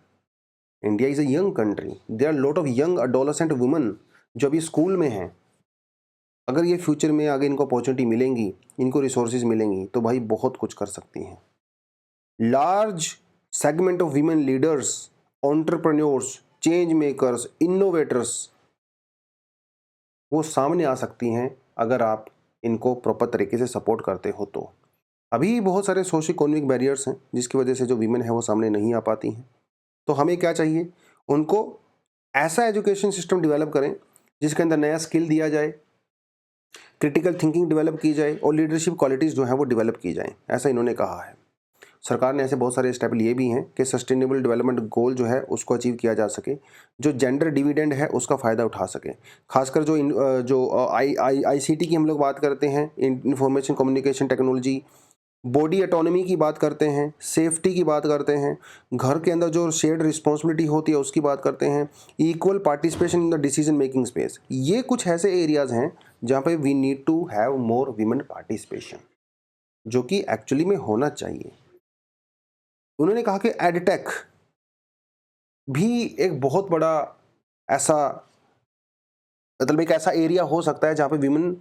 India is a young country, there are lot of young adolescent women जो अभी स्कूल में हैं। अगर ये फ्यूचर में आगे इनको अपॉर्चुनिटी मिलेंगी, इनको रिसोर्सेज मिलेंगी, तो भाई बहुत कुछ कर सकती हैं। Large segment of women leaders, entrepreneurs, change makers, innovators, वो सामने आ सकती हैं अगर आप इनको प्रॉपर तरीके से सपोर्ट करते हो तो। अभी बहुत सारे सोशो इकोनॉमिक बैरियर्स हैं जिसकी वजह से जो वीमेन है वो सामने नहीं आ पाती हैं। तो हमें क्या चाहिए, उनको ऐसा एजुकेशन सिस्टम डेवलप करें जिसके अंदर नया स्किल दिया जाए, क्रिटिकल थिंकिंग डेवलप की जाए और लीडरशिप क्वालिटीज़ जो हैं वो डेवलप की जाएं, ऐसा इन्होंने कहा है। सरकार ने ऐसे बहुत सारे स्टेप लिए भी हैं कि सस्टेनेबल डेवलपमेंट गोल जो है उसको अचीव किया जा सके, जो जेंडर डिविडेंड है उसका फ़ायदा उठा सके। खासकर जो आईसीटी की हम लोग बात करते हैं, information communication technology, body autonomy की बात करते हैं, सेफ्टी की बात करते हैं, घर के अंदर जो शेयर्ड रिस्पॉन्सिबिलिटी होती है उसकी बात करते हैं, equal participation in the decision making space. ये कुछ ऐसे एरियाज़ हैं जहाँ पे we need to have more women participation, जो कि एक्चुअली में होना चाहिए। उन्होंने कहा कि एडटेक भी एक बहुत बड़ा ऐसा, मतलब एक ऐसा एरिया हो सकता है जहाँ पे विमेन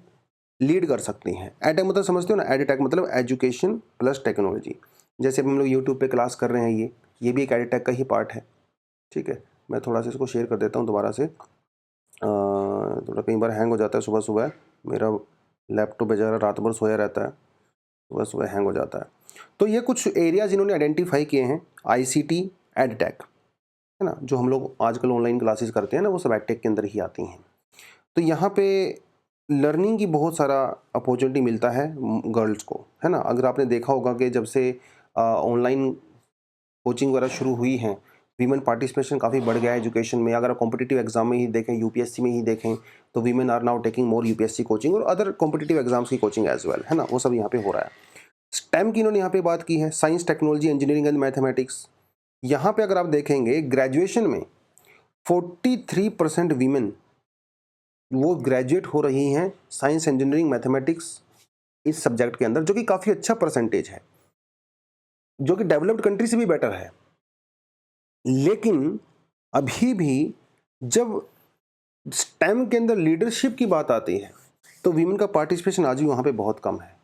लीड कर सकती हैं। एडटेक मतलब समझते हो ना, एडटेक मतलब एजुकेशन प्लस टेक्नोलॉजी। जैसे हम लोग यूट्यूब पे क्लास कर रहे हैं, ये भी एक एडटेक का ही पार्ट है, ठीक है। मैं थोड़ा सा इसको शेयर कर देता हूँ दोबारा से। थोड़ा कई बार हैंग हो जाता है सुबह सुबह, मेरा लैपटॉप बेचारा रात भर सोया रहता है, सुबह सुबह हैंग हो जाता है। तो ये कुछ एरियाज इन्होंने आइडेंटिफाई किए हैं, आईसीटी, एडटेक, है ना। जो हम लोग आजकल ऑनलाइन क्लासेस करते हैं ना, वो सब एडटेक के अंदर ही आती हैं। तो यहाँ पे लर्निंग की बहुत सारा अपॉर्चुनिटी मिलता है गर्ल्स को, है ना। अगर आपने देखा होगा कि जब से ऑनलाइन कोचिंग वगैरह शुरू हुई हैं, वीमेन पार्टिसिपेशन काफ़ी बढ़ गया है एजुकेशन में। अगर आप कॉम्पिटिटिव एग्जाम में ही देखें, यूपीएससी में ही देखें, तो women are now taking more UPSC coaching और अदर कॉम्पिटिटिव एग्जाम्स की कोचिंग एज वेल, है ना। वो सब यहाँ पे हो रहा है। स्टेम की इन्होंने यहाँ पे बात की है, science, technology, engineering and mathematics. यहाँ पे अगर आप देखेंगे ग्रेजुएशन में 43% वीमेन वो ग्रेजुएट हो रही हैं साइंस, इंजीनियरिंग, मैथमेटिक्स इस सब्जेक्ट के अंदर, जो कि काफ़ी अच्छा परसेंटेज है, जो कि डेवलप्ड कंट्री से भी बेटर है। लेकिन अभी भी जब स्टेम के अंदर लीडरशिप की बात आती है तो वीमेन का पार्टिसिपेशन आज भी वहाँ पे बहुत कम है,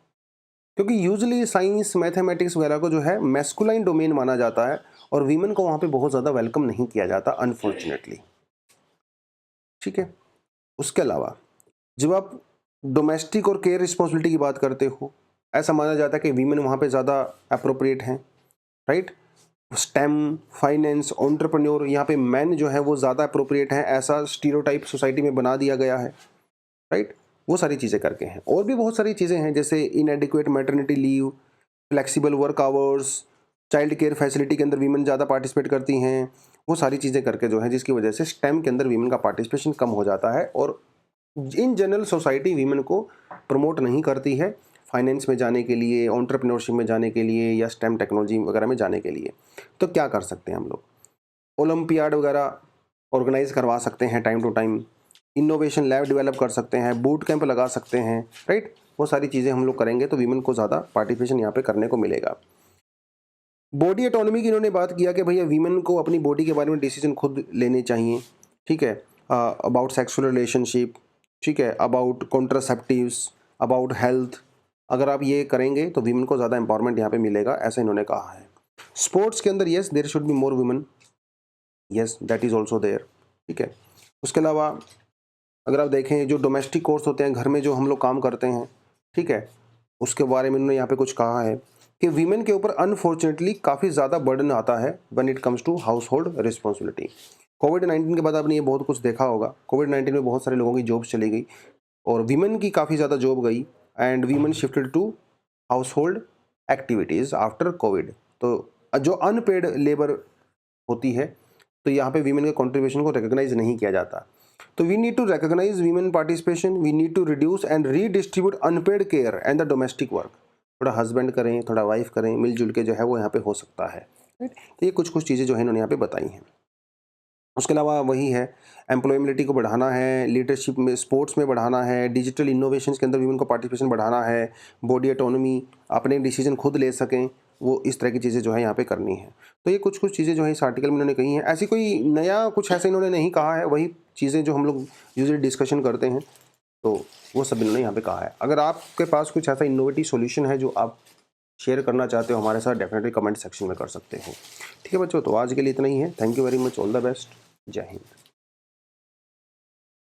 क्योंकि यूजुअली साइंस, मैथमेटिक्स वगैरह को जो है मैस्कुलाइन डोमेन माना जाता है और वीमेन को वहाँ पे बहुत ज़्यादा वेलकम नहीं किया जाता, अनफॉर्चुनेटली, ठीक है। उसके अलावा जब आप डोमेस्टिक और केयर रिस्पॉन्सिबिलिटी की बात करते हो, ऐसा माना जाता है कि वीमेन वहाँ पे ज़्यादा अप्रोप्रिएट हैं, राइट। स्टेम, फाइनेंस, एंटरप्रेन्योर, यहाँ पे मैन जो है वो ज़्यादा अप्रोप्रिएट हैं, ऐसा स्टीरियोटाइप सोसाइटी में बना दिया गया है, राइट। वो सारी चीज़ें करके हैं। और भी बहुत सारी चीज़ें हैं जैसे इनएडिक्वेट maternity leave, flexible work hours, child care facility के अंदर वीमेन ज़्यादा पार्टिसिपेट करती हैं। वो सारी चीज़ें करके जो है, जिसकी वजह से स्टेम के अंदर वीमेन का पार्टिसिपेशन कम हो जाता है और इन जनरल सोसाइटी वीमेन को प्रमोट नहीं करती है फाइनेंस में जाने के लिए, एंटरप्रेन्योरशिप में जाने के लिए या स्टेम टेक्नोलॉजी वगैरह में जाने के लिए। तो क्या कर सकते हैं हम लोग, ओलंपियाड वगैरह ऑर्गेनाइज करवा सकते हैं time to time, innovation lab develop कर सकते हैं, बूट कैंप लगा सकते हैं, राइट। वो सारी चीज़ें हम लोग करेंगे तो वीमेन को ज़्यादा पार्टिसिपेशन यहाँ पे करने को मिलेगा। बॉडी ऑटोनॉमी की इन्होंने बात किया कि भैया वीमेन को अपनी बॉडी के बारे में डिसीजन खुद लेने चाहिए, ठीक है। अबाउट सेक्सुअल रिलेशनशिप, ठीक है, अबाउट कॉन्ट्रासेप्टिव्स, अबाउट हेल्थ, अगर आप ये करेंगे तो वीमेन को ज़्यादा एम्पावरमेंट यहाँ पे मिलेगा, ऐसा इन्होंने कहा है। स्पोर्ट्स के अंदर yes there should be more women, yes that is also there, ठीक है। उसके अलावा अगर आप देखें जो डोमेस्टिक कोर्स होते हैं, घर में जो हम लोग काम करते हैं, ठीक है, उसके बारे में उन्होंने यहाँ पे कुछ कहा है कि वीमेन के ऊपर अनफॉर्चुनेटली काफ़ी ज़्यादा बर्डन आता है when it comes to household responsibility. कोविड-19 के बाद आपने ये बहुत कुछ देखा होगा। कोविड-19 में बहुत सारे लोगों की जॉब्स चली गई और वीमेन की काफ़ी ज़्यादा जॉब गई and women shifted to household activities after Covid. तो जो अनपेड लेबर होती है, तो यहाँ पे वीमेन के कंट्रीब्यूशन को रिकॉग्नाइज नहीं किया जाता। तो we need to recognise women participation, we need to reduce and redistribute unpaid care and the domestic work. थोड़ा हस्बैंड करें, थोड़ा वाइफ करें, मिलजुल के जो है वो यहाँ पे हो सकता है। तो ये कुछ चीज़ें जो है इन्होंने यहाँ पे बताई हैं। उसके अलावा वही है, एम्प्लॉयबिलिटी को बढ़ाना है, लीडरशिप में, स्पोर्ट्स में बढ़ाना है, डिजिटल इनोवेशंस के अंदर वीमेन को पार्टिसिपेशन बढ़ाना है, बॉडी ऑटोनॉमी, अपने डिसीजन खुद ले सकें, वो इस तरह की चीज़ें जो है यहाँ पे करनी है। तो ये कुछ चीज़ें जो है इस आर्टिकल में इन्होंने कही हैं। ऐसी कोई नया कुछ ऐसे इन्होंने नहीं कहा है, वही चीज़ें जो हम लोग यूजुअली डिस्कशन करते हैं, तो वो सब इन्होंने यहाँ पे कहा है। अगर आपके पास कुछ ऐसा इनोवेटिव सॉल्यूशन है जो आप शेयर करना चाहते हो हमारे साथ, डेफिनेटली कमेंट सेक्शन में कर सकते हो। ठीक है बच्चों, तो आज के लिए इतना ही है। Thank you very much, all the best, जय हिंद।